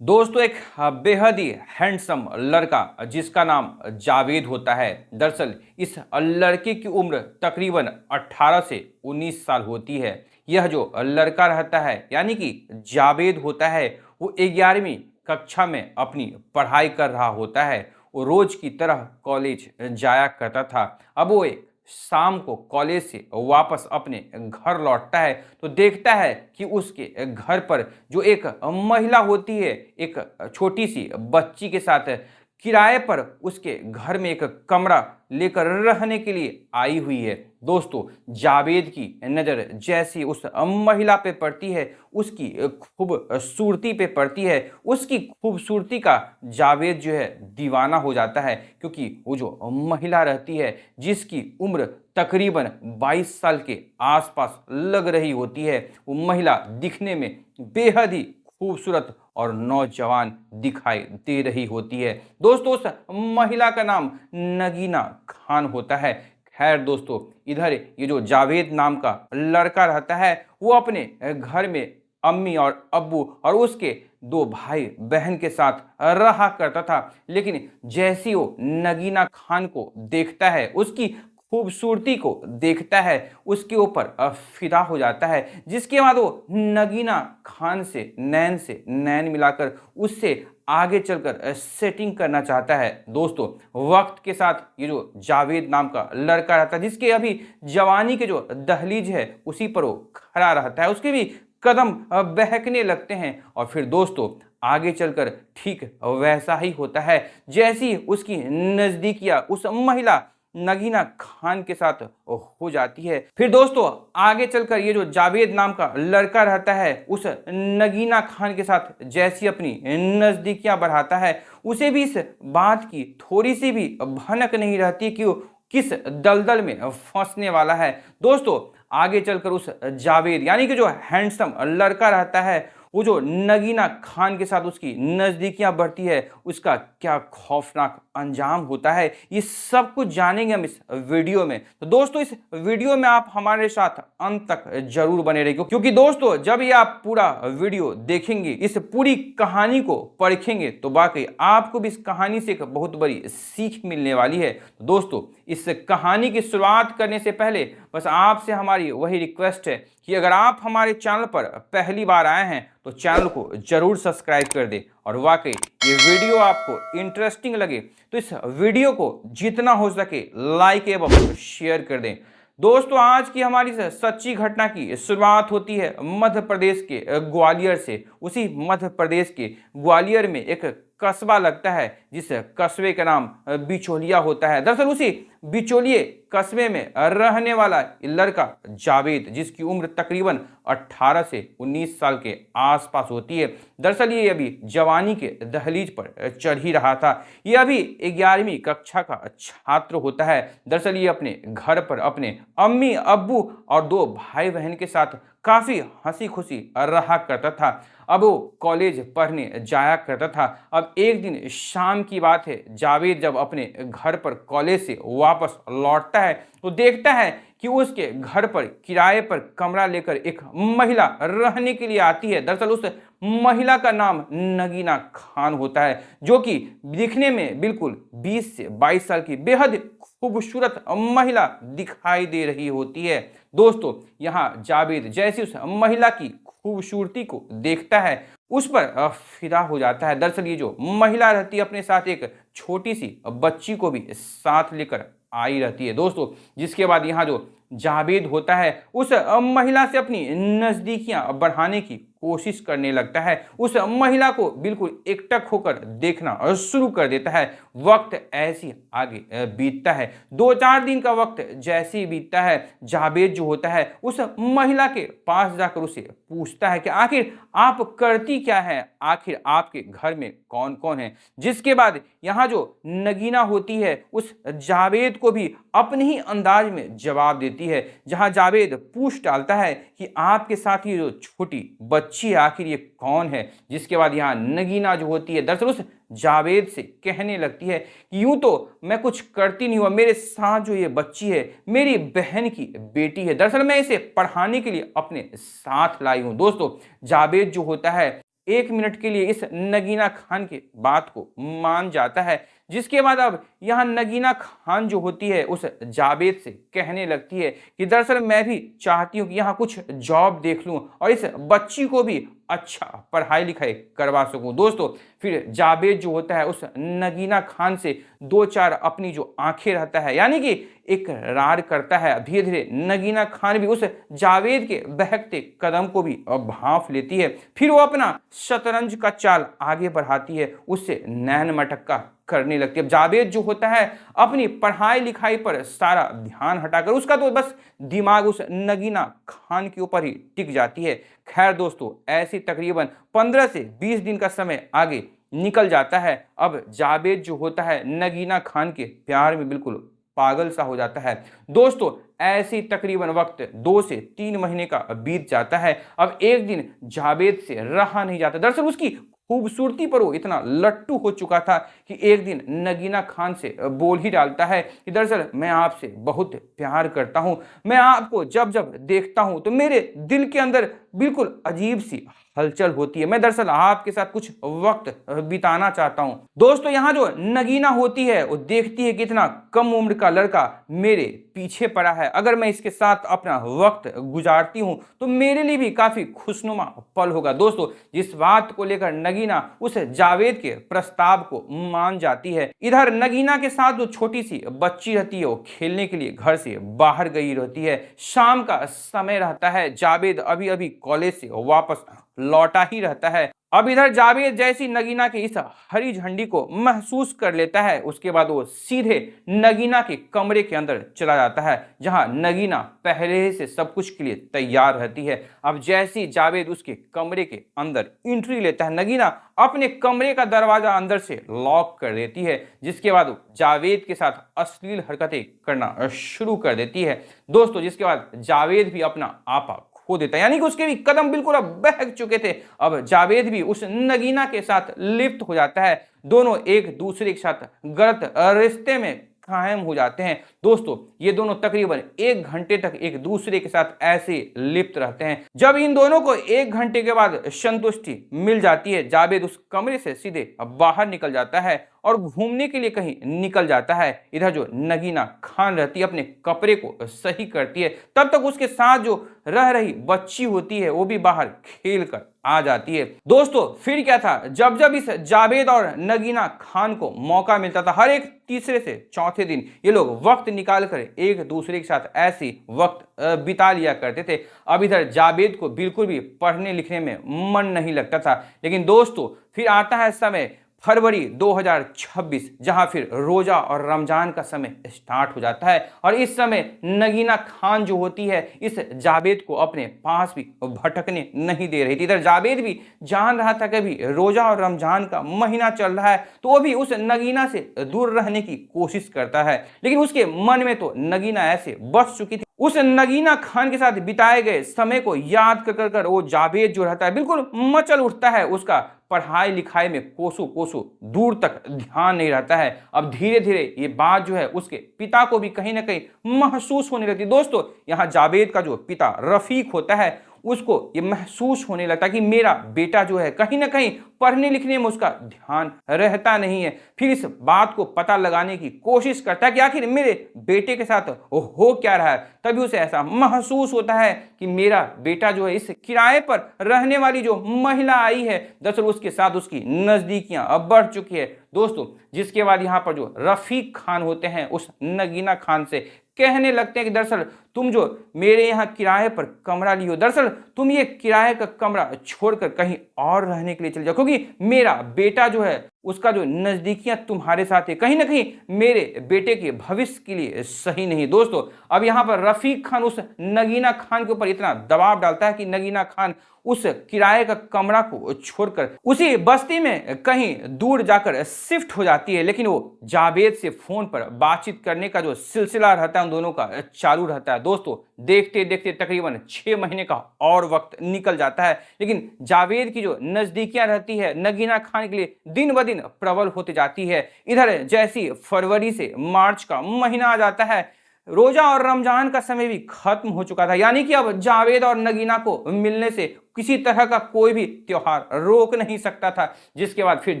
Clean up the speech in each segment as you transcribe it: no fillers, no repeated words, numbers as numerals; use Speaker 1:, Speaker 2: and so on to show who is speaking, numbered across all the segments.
Speaker 1: दोस्तों एक बेहद ही हैंडसम लड़का जिसका नाम जावेद होता है। दरअसल इस लड़के की उम्र तकरीबन 18 से 19 साल होती है। यह जो लड़का रहता है यानी कि जावेद होता है वो 11वीं कक्षा में अपनी पढ़ाई कर रहा होता है। वो रोज की तरह कॉलेज जाया करता था। अब वो एक शाम को कॉलेज से वापस अपने घर लौटता है तो देखता है कि उसके घर पर जो एक महिला होती है एक छोटी सी बच्ची के साथ किराए पर उसके घर में एक कमरा लेकर रहने के लिए आई हुई है। दोस्तों जावेद की नज़र जैसी उस महिला पे पड़ती है उसकी खूबसूरती पे पड़ती है। उसकी खूबसूरती का जावेद जो है दीवाना हो जाता है क्योंकि वो जो महिला रहती है जिसकी उम्र तकरीबन 22 साल के आसपास लग रही होती है। वो महिला दिखने में बेहद ही खूबसूरत और नौजवान दिखाई दे रही होती है। दोस्तों उस महिला का नाम नगीना खान होता है। खैर दोस्तों इधर ये जो जावेद नाम का लड़का रहता है वो अपने घर में अम्मी और अब्बू और उसके दो भाई बहन के साथ रहा करता था। लेकिन जैसी वो नगीना खान को देखता है उसकी खूबसूरती को देखता है उसके ऊपर फिदा हो जाता है। जिसके बाद वो नगीना खान से नैन मिलाकर उससे आगे चलकर सेटिंग करना चाहता है। दोस्तों वक्त के साथ ये जो जावेद नाम का लड़का रहता है जिसके अभी जवानी के जो दहलीज है उसी पर वो खड़ा रहता है उसके भी कदम बहकने लगते हैं। और फिर दोस्तों आगे चलकर ठीक वैसा ही होता है जैसी उसकी नजदीकियां उस महिला नगीना खान के साथ हो जाती है। फिर दोस्तों आगे चलकर ये जो जावेद नाम का लड़का रहता है उस नगीना खान के साथ जैसी अपनी नजदीकियां बढ़ाता है उसे भी इस बात की थोड़ी सी भी भनक नहीं रहती कि वो किस दलदल में फंसने वाला है। दोस्तों आगे चलकर उस जावेद यानी कि जो हैंडसम लड़का रहता है वो जो नगीना खान के साथ उसकी नज़दीकियां बढ़ती है उसका क्या खौफनाक अंजाम होता है ये सब कुछ जानेंगे हम इस वीडियो में। तो दोस्तों इस वीडियो में आप हमारे साथ अंत तक जरूर बने रहिए क्योंकि दोस्तों जब ये आप पूरा वीडियो देखेंगे इस पूरी कहानी को पढ़ेंगे तो वाकई आपको भी इस कहानी से एक बहुत बड़ी सीख मिलने वाली है। तो दोस्तों इस कहानी की शुरुआत करने से पहले बस आपसे हमारी वही रिक्वेस्ट है कि अगर आप हमारे चैनल पर पहली बार आए हैं तो चैनल को जरूर सब्सक्राइब कर दें और वाकई ये वीडियो आपको इंटरेस्टिंग लगे तो इस वीडियो को जितना हो सके लाइक एवं शेयर कर दें। दोस्तों आज की हमारी सच्ची घटना की शुरुआत होती है मध्य प्रदेश के ग्वालियर से। उसी मध्य प्रदेश के ग्वालियर में एक कस्बा लगता है जिस कस्बे का नाम बिचौलिया होता है। दरअसल उसी बिचौलिए कस्बे में रहने वाला लड़का जावेद जिसकी उम्र तकरीबन 18 से 19 साल के आसपास होती है। दरअसल ये अभी जवानी के दहलीज पर चढ़ ही रहा था। ये अभी 11वीं कक्षा का छात्र होता है। दरअसल ये अपने घर पर अपने अम्मी अब्बू और दो भाई बहन के साथ काफ़ी हंसी खुशी रहा करता था। अब वो कॉलेज पढ़ने जाया करता था। अब एक दिन शाम की बात है जावेद जब अपने घर पर कॉलेज से वापस लौटता है तो देखता है कि उसके घर पर किराए पर कमरा लेकर एक महिला रहने के लिए आती है। दरअसल उस महिला का नाम नगीना खान होता है जो कि दिखने में बिल्कुल 20 से 22 साल की बेहद खूबसूरत महिला दिखाई दे रही होती है। दोस्तों यहाँ जावेद जैसी उस महिला की खूबसूरती को देखता है उस पर फिदा हो जाता है। दरअसल ये जो महिला रहती है अपने साथ एक छोटी सी बच्ची को भी साथ लेकर आई रहती है। दोस्तों जिसके बाद यहाँ जो जावेद होता है उस महिला से अपनी नज़दीकियां बढ़ाने की कोशिश करने लगता है। उस महिला को बिल्कुल एकटक होकर देखना शुरू कर देता है। वक्त ऐसी आगे बीतता है। 2-4 दिन का वक्त जैसे ही बीतता है जावेद जो होता है उस महिला के पास जाकर उसे पूछता है कि आखिर आप करती क्या है, आखिर आपके घर में कौन कौन है। जिसके बाद यहाँ जो नगीना होती है उस जावेद को भी अपने ही अंदाज में जवाब देती है। जहां जावेद पूछ डालता है कि आपके साथ ये जो छोटी बच्ची है आखिर ये कौन है। जिसके बाद यहाँ नगीना जो होती है दरअसल उस जावेद से कहने लगती है कि यूं तो मैं कुछ करती नहीं हुआ, मेरे साथ जो ये बच्ची है मेरी बहन की बेटी है। दरअसल मैं इसे पढ़ाने के लिए अपने साथ लाई हूं। दोस्तों जावेद जो होता है 1 मिनट के लिए इस नगीना खान की बात को मान जाता है, जिसके बाद अब यहाँ नगीना खान जो होती है उस जावेद से कहने लगती है कि दरअसल मैं भी चाहती हूँ कि यहाँ कुछ जॉब देख लूँ और इस बच्ची को भी अच्छा पढ़ाई लिखाई करवा सकूं। दोस्तों फिर जावेद जो होता है उस नगीना खान से 2-4 अपनी जो आंखें रहता है यानी कि इकरार करता है। धीरे धीरे नगीना खान भी उस जावेद के बहकते कदम को भी भांप लेती है। फिर वो अपना शतरंज का चाल आगे बढ़ाती है, उससे नैन मटक्का करने लगती है। अब जावेद जो होता है अपनी पढ़ाई लिखाई पर सारा ध्यान हटाकर उसका तो बस दिमाग उस नगीना खान के ऊपर ही टिक जाती है। खैर दोस्तों ऐसी तकरीबन 15 से 20 दिन का समय आगे निकल जाता है। अब जावेद जो होता है नगीना खान के प्यार में बिल्कुल पागल सा हो जाता है। दोस्तों ऐसी तकरीबन वक्त 2 से 3 महीने का बीत जाता है। अब एक दिन जावेद से रहा नहीं जाता। दरअसल उसकी खूबसूरती पर वो इतना लट्टू हो चुका था कि एक दिन नगीना खान से बोल ही डालता है कि दरअसल मैं आपसे बहुत प्यार करता हूं, मैं आपको जब जब देखता हूं तो मेरे दिल के अंदर बिल्कुल अजीब सी हलचल होती है, मैं दरअसल आपके साथ कुछ वक्त बिताना चाहता हूं। दोस्तों यहाँ जो नगीना होती है वो देखती है कि इतना कम उम्र का लड़का मेरे पीछे पड़ा है, अगर मैं इसके साथ अपना वक्त गुजारती हूं तो मेरे लिए भी काफी खुशनुमा पल होगा। दोस्तों जिस बात को लेकर नगीना उस जावेद के प्रस्ताव को मान जाती है। इधर नगीना के साथ जो छोटी सी बच्ची रहती है वो खेलने के लिए घर से बाहर गई रहती है। शाम का समय रहता है, जावेद अभी अभी कॉलेज से वापस लौटा ही रहता है। अब इधर जावेद जैसी नगीना के इस हरी झंडी को महसूस कर लेता है, उसके बाद वो सीधे नगीना के कमरे के अंदर चला जाता है जहां नगीना पहले से सब कुछ के लिए तैयार रहती है। अब जैसी जावेद उसके कमरे के अंदर एंट्री लेता है, नगीना अपने कमरे का दरवाजा अंदर से लॉक कर देती है, जिसके बाद जावेद के साथ अश्लील हरकतें करना शुरू कर देती है। दोस्तों जिसके बाद जावेद भी अपना आपा खो देता है, यानी कि उसके भी कदम बिल्कुल अब बहक चुके थे। अब जावेद भी उस नगीना के साथ लिप्त हो जाता है, दोनों एक दूसरे के साथ गलत रिश्ते में कायम हो जाते हैं। दोस्तों ये दोनों तकरीबन 1 घंटे तक एक दूसरे के साथ ऐसे लिप्त रहते हैं। जब इन दोनों को 1 घंटे के बाद संतुष्टि मिल जाती है, जावेद उस कमरे से सीधे बाहर निकल जाता है और घूमने के लिए कहीं निकल जाता है। इधर जो नगीना खान रहती है अपने कपड़े को सही करती है, तब तक उसके साथ जो रह रही बच्ची होती है वो भी बाहर खेल कर आ जाती है। दोस्तों फिर क्या था, जब जब इस जावेद और नगीना खान को मौका मिलता था, हर एक तीसरे से चौथे दिन ये लोग वक्त निकाल कर एक दूसरे के साथ ऐसी वक्त बिता लिया करते थे। अब इधर जावेद को बिल्कुल भी पढ़ने लिखने में मन नहीं लगता था। लेकिन दोस्तों फिर आता है समय फरवरी 2026, जहां फिर रोजा और रमजान का समय स्टार्ट हो जाता है और इस समय नगीना खान जो होती है इस जावेद को अपने पास भी भटकने नहीं दे रही थी। इधर जावेद भी जान रहा था कि अभी रोजा और रमजान का महीना चल रहा है तो वो भी उस नगीना से दूर रहने की कोशिश करता है, लेकिन उसके मन में तो नगीना ऐसे बस चुकी थी। उस नगीना खान के साथ बिताए गए समय को याद कर कर वो जावेद जो रहता है बिल्कुल मचल उठता है। उसका पढ़ाई लिखाई में कोसों कोसों दूर तक ध्यान नहीं रहता है। अब धीरे धीरे ये बात जो है उसके पिता को भी कहीं ना कहीं महसूस होने लगती। दोस्तों यहाँ जावेद का जो पिता रफीक होता है उसको ये महसूस होने लगता है कि मेरा बेटा जो है कहीं ना कहीं पढ़ने लिखने में उसका ध्यान रहता नहीं है। फिर इस बात को पता लगाने की कोशिश करता है कि आखिर मेरे बेटे के साथ हो क्या रहा है। तभी उसे ऐसा महसूस होता है कि मेरा बेटा जो है इस किराए पर रहने वाली जो महिला आई है दरअसल उसके साथ उसकी नजदीकियां अब बढ़ चुकी है। दोस्तों जिसके बाद यहाँ पर जो रफीक खान होते हैं उस नगीना खान से कहने लगते हैं कि दरअसल तुम जो मेरे यहाँ किराए पर कमरा ली हो, दरअसल तुम ये किराए का कमरा छोड़कर कहीं और रहने के लिए चले जाओ, क्योंकि मेरा बेटा जो है उसका जो नजदीकियां तुम्हारे साथ है कहीं ना कहीं मेरे बेटे के भविष्य के लिए सही नहीं। दोस्तों अब यहाँ पर रफीक खान उस नगीना खान के ऊपर इतना दबाव डालता है कि नगीना खान उस किराए का कमरा को छोड़कर उसी बस्ती में कहीं दूर जाकर शिफ्ट हो जाती है। लेकिन वो जावेद से फोन पर बातचीत करने का जो सिलसिला रहता है उन दोनों का चालू रहता है। दोस्तों देखते देखते तकरीबन 6 महीने का और वक्त निकल जाता है, लेकिन जावेद की जो नजदीकियां रहती है नगीना खान के लिए दिन ब दिन प्रबल होती जाती है। इधर जैसी फरवरी से मार्च का महीना आ जाता है, रोजा और रमजान का समय भी खत्म हो चुका था, यानी कि अब जावेद और नगीना को मिलने से किसी तरह का कोई भी त्योहार रोक नहीं सकता था। जिसके बाद फिर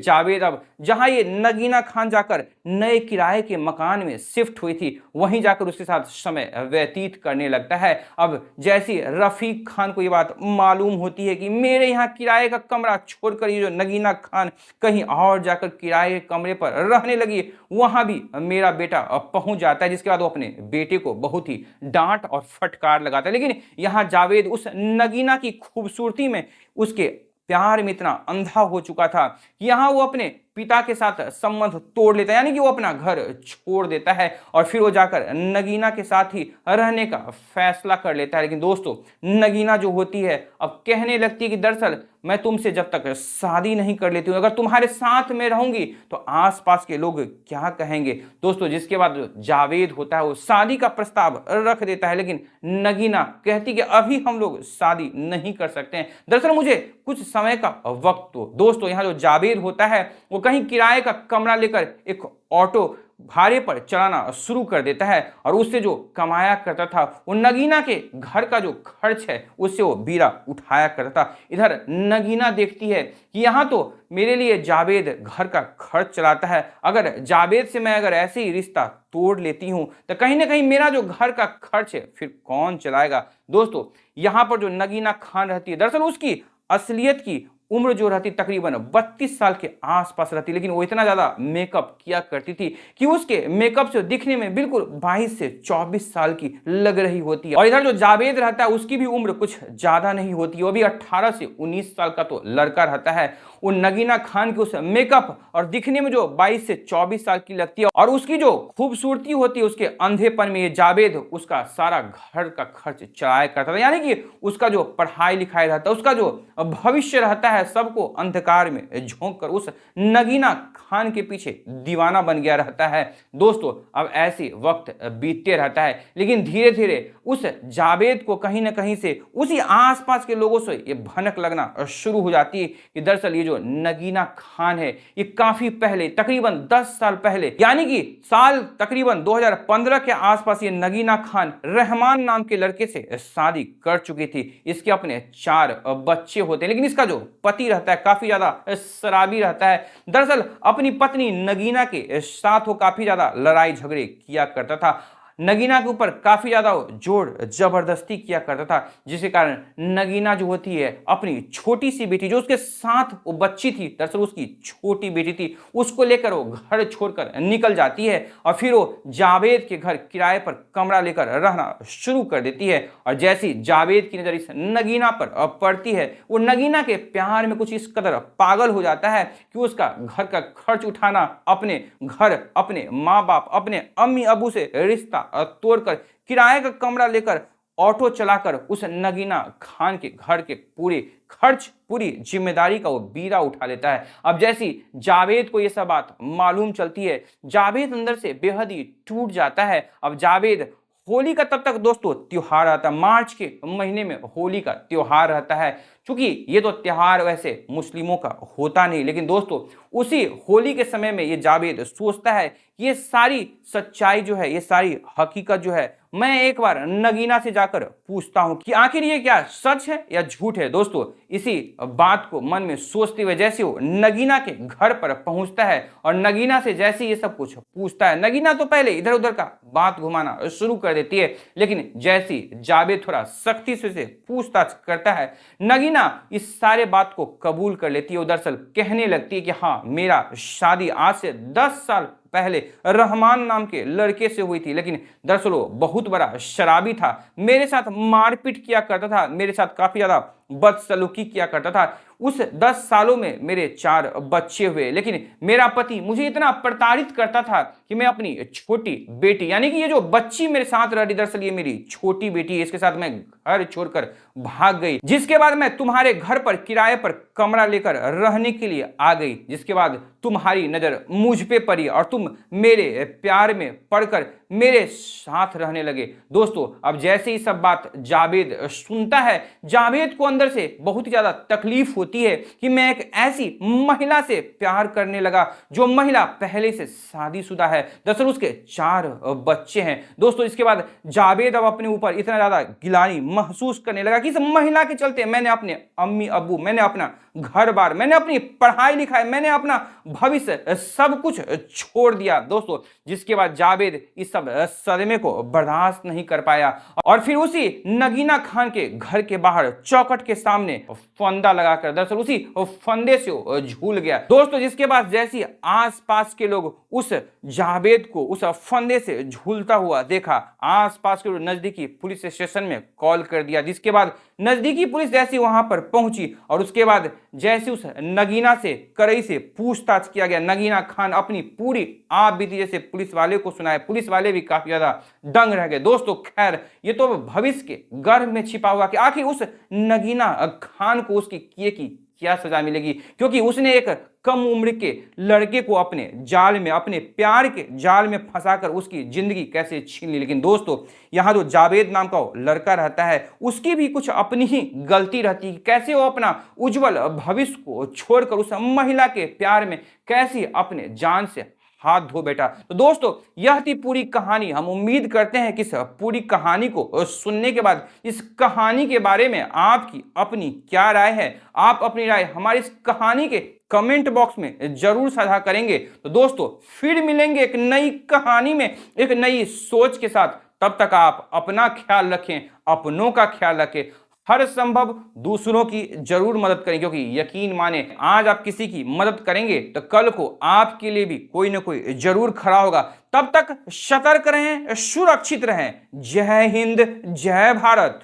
Speaker 1: जावेद अब जहां ये नगीना खान जाकर नए किराए के मकान में शिफ्ट हुई थी, वहीं जाकर उसके साथ समय व्यतीत करने लगता है। अब जैसी रफीक खान को ये बात मालूम होती है कि मेरे यहाँ किराए का कमरा छोड़कर ये जो नगीना खान कहीं और जाकर किराए के कमरे पर रहने लगी, वहां भी मेरा बेटा पहुंच जाता है। जिसके बाद वो अपने बेटे को बहुत ही डांट और फटकार लगाता है। लेकिन यहां जावेद उस नगीना की खूबसूरती में, उसके प्यार में इतना अंधा हो चुका था कि यहां वो अपने पिता के साथ संबंध तोड़ लेता है, यानी कि वो अपना घर छोड़ देता है और फिर वो जाकर नगीना के साथ ही रहने का फैसला कर लेता है। लेकिन दोस्तों, नगीना जो होती है अब कहने लगती है कि दरअसल मैं तुमसे जब तक शादी नहीं कर लेती हूँ, अगर तुम्हारे साथ में रहूंगी तो आसपास के लोग क्या कहेंगे। दोस्तों, जिसके बाद जावेद होता है वो शादी का प्रस्ताव रख देता है, लेकिन नगीना कहती कि अभी हम लोग शादी नहीं कर सकते हैं, दरअसल मुझे कुछ समय का वक्त दो। दोस्तों, यहाँ जो जावेद होता है वो कहीं किराए का कमरा लेकर एक ऑटो भाड़े पर चलाना शुरू कर देता है और उससे जो कमाया करता था वो नगीना के घर का जो खर्च है उससे वो बीरा उठाया करता था। इधर नगीना देखती है कि यहाँ तो मेरे लिए जावेद घर का खर्च चलाता है, अगर जावेद से मैं अगर ऐसे ही रिश्ता तोड़ लेती हूँ तो कहीं ना कहीं मेरा जो घर का खर्च है फिर कौन चलाएगा। दोस्तों, यहाँ पर जो नगीना खान रहती है, दरअसल उसकी असलियत की उम्र जो रहती तकरीबन 32 साल के आसपास रहती, लेकिन वो इतना ज्यादा मेकअप किया करती थी कि उसके मेकअप से दिखने में बिल्कुल 22 से 24 साल की लग रही होती है। और इधर जो जावेद रहता है उसकी भी उम्र कुछ ज्यादा नहीं होती, वो भी 18 से 19 साल का तो लड़का रहता है। वो नगीना खान के उस मेकअप और दिखने में जो 22 से 24 साल की लगती है और उसकी जो खूबसूरती होती है, उसके अंधेपन में ये जावेद उसका सारा घर का खर्च चलाया करता था, यानी कि उसका जो पढ़ाई लिखाई रहता है, उसका जो भविष्य रहता है, सबको अंधकार में झोंक कर उस नगीना खान के पीछे दीवाना बन गया रहता है। दोस्तों, अब ऐसे वक्त बीतते रहता है, लेकिन धीरे धीरे उस जावेद को कहीं ना कहीं से उसी आसपास के लोगों से ये भनक लगना शुरू हो जाती है कि दरअसल ये जो नगीना खान है ये काफी पहले, तकरीबन 10 साल पहले, यानी कि साल तकरीबन 2015 के आसपास ये नगीना खान रहमान नाम के लड़के से शादी कर चुकी थी। इसके अपने 4 बच्चे होते हैं, लेकिन इसका जो पति रहता है काफी ज्यादा शराबी रहता है। दरअसल अपनी पत्नी नगीना के साथ वो काफी ज्यादा लड़ाई झगड़े किया करता था, नगीना के ऊपर काफी ज्यादा जोर जबरदस्ती किया करता था, जिसके कारण नगीना जो होती है अपनी छोटी सी बेटी जो उसके साथ वो बच्ची थी, दरअसल उसकी छोटी बेटी थी, उसको लेकर वो घर छोड़कर निकल जाती है और फिर वो जावेद के घर किराए पर कमरा लेकर रहना शुरू कर देती है। और जैसी जावेद की नजर इस नगीना पर पड़ती है, वो नगीना के प्यार में कुछ इस कदर पागल हो जाता है कि उसका घर का खर्च उठाना, अपने घर, अपने माँ बाप, अपने अम्मी अबू से रिश्ता तोड़कर किराए का कमरा लेकर ऑटो चलाकर उस नगीना खान के घर के पूरे खर्च, पूरी जिम्मेदारी का वो बीरा उठा लेता है। अब जैसी जावेद को ये सब बात मालूम चलती है, जावेद अंदर से बेहद ही टूट जाता है। अब जावेद होली का तब तक दोस्तों त्योहार आता है, मार्च के महीने में होली का त्योहार रहता है। क्योंकि ये तो त्योहार वैसे मुस्लिमों का होता नहीं, लेकिन दोस्तों उसी होली के समय में ये जावेद सोचता है ये सारी सच्चाई जो है, ये सारी हकीकत जो है, मैं एक बार नगीना से जाकर पूछता हूं कि आखिर ये क्या सच है या झूठ है। दोस्तों, इसी बात को मन में सोचते हुए जैसे वो नगीना के घर पर पहुंचता है और नगीना से जैसे ये सब कुछ पूछता है, नगीना तो पहले इधर उधर का बात घुमाना शुरू कर देती है, लेकिन जैसी जावेद थोड़ा सख्ती से पूछताछ करता है, नगीना इस सारे बात को कबूल कर लेती है। दरअसल कहने लगती है कि हाँ, मेरा शादी आज से 10 साल पहले रहमान नाम के लड़के से हुई थी, लेकिन दरअसल वो बहुत बड़ा शराबी था, मेरे साथ मारपीट किया करता था, मेरे साथ काफी ज्यादा बदसलूकी किया करता था। उस 10 सालों में मेरे 4 बच्चे हुए, लेकिन मेरा पति मुझे इतना प्रताड़ित करता था कि मैं अपनी छोटी बेटी, यानी कि ये जो बच्ची मेरे साथ रही, दरअसल ये मेरी छोटी बेटी है, इसके साथ मैं घर छोड़कर भाग गई, जिसके बाद मैं तुम्हारे घर पर किराए पर कमरा लेकर रहने के लिए आ गई, जिसके बाद तुम्हारी नजर मुझ पे पड़ी और तुम मेरे प्यार में पड़कर मेरे साथ रहने लगे। दोस्तों, अब जैसे ही सब बात जावेद सुनता है, जावेद को अंदर से बहुत ही ज्यादा तकलीफ होती है कि मैं एक ऐसी महिला से प्यार करने लगा जो महिला पहले से शादीशुदा है। दरअसल उसके 4 बच्चे हैं। दोस्तों इसके बाद जावेद अब अपने ऊपर इतना ज्यादा गिलानी महसूस करने लगा कि इस महिला के चलते मैंने अपने अम्मी अब्बू, मैंने अपना घर बार, मैंने अपनी पढ़ाई लिखाई, मैंने अपना भविष्य सब कुछ छोड़ दिया। दोस्तों जिसके बाद जावेद इस सब सदमे को बर्दाश्त नहीं कर पाया और फिर उसी नगीना खान के घर के बाहर चौखट के सामने फंदा लगाकर दरअसल उसी फंदे से झूल गया। दोस्तों जिसके बाद जैसे आसपास के लोग उस जावेद को उस फंदे से झूलता हुआ देखा, आसपास के नजदीकी पुलिस स्टेशन में कॉल कर दिया। जिसके बाद नजदीकी पुलिस जैसी वहां पर पहुंची और उसके बाद जैसे उस नगीना से कड़ाई से पूछताछ किया गया, नगीना खान अपनी पूरी आप बीती जैसे पुलिस वाले को सुनाए। पुलिस वाले भी काफी ज्यादा दंग रह गए। दोस्तों खैर ये तो भविष्य के गर्भ में छिपा हुआ कि आखिर उस नगीना खान को उसकी किए की क्या सजा मिलेगी, क्योंकि उसने एक कम उम्र के लड़के को अपने जाल में, अपने प्यार के जाल में फंसाकर उसकी जिंदगी कैसे छीन ली। लेकिन दोस्तों यहां जो जावेद नाम का लड़का रहता है उसकी भी कुछ अपनी ही गलती रहती है। कैसे वो अपना उज्जवल भविष्य को छोड़कर उस महिला के प्यार में कैसे अपने जान से हाथ धो बैठा। तो दोस्तों यह थी पूरी कहानी। हम उम्मीद करते हैं कि इस पूरी कहानी को सुनने के बाद इस कहानी के बारे में आपकी अपनी क्या राय है, आप अपनी राय हमारी इस कहानी के कमेंट बॉक्स में जरूर साझा करेंगे। तो दोस्तों फिर मिलेंगे एक नई कहानी में एक नई सोच के साथ। तब तक आप अपना ख्याल रखें, अपनों का ख्याल रखें, हर संभव दूसरों की जरूर मदद करें, क्योंकि यकीन माने आज आप किसी की मदद करेंगे तो कल को आपके लिए भी कोई ना कोई जरूर खड़ा होगा। तब तक सतर्क रहें, सुरक्षित रहें। जय हिंद, जय भारत।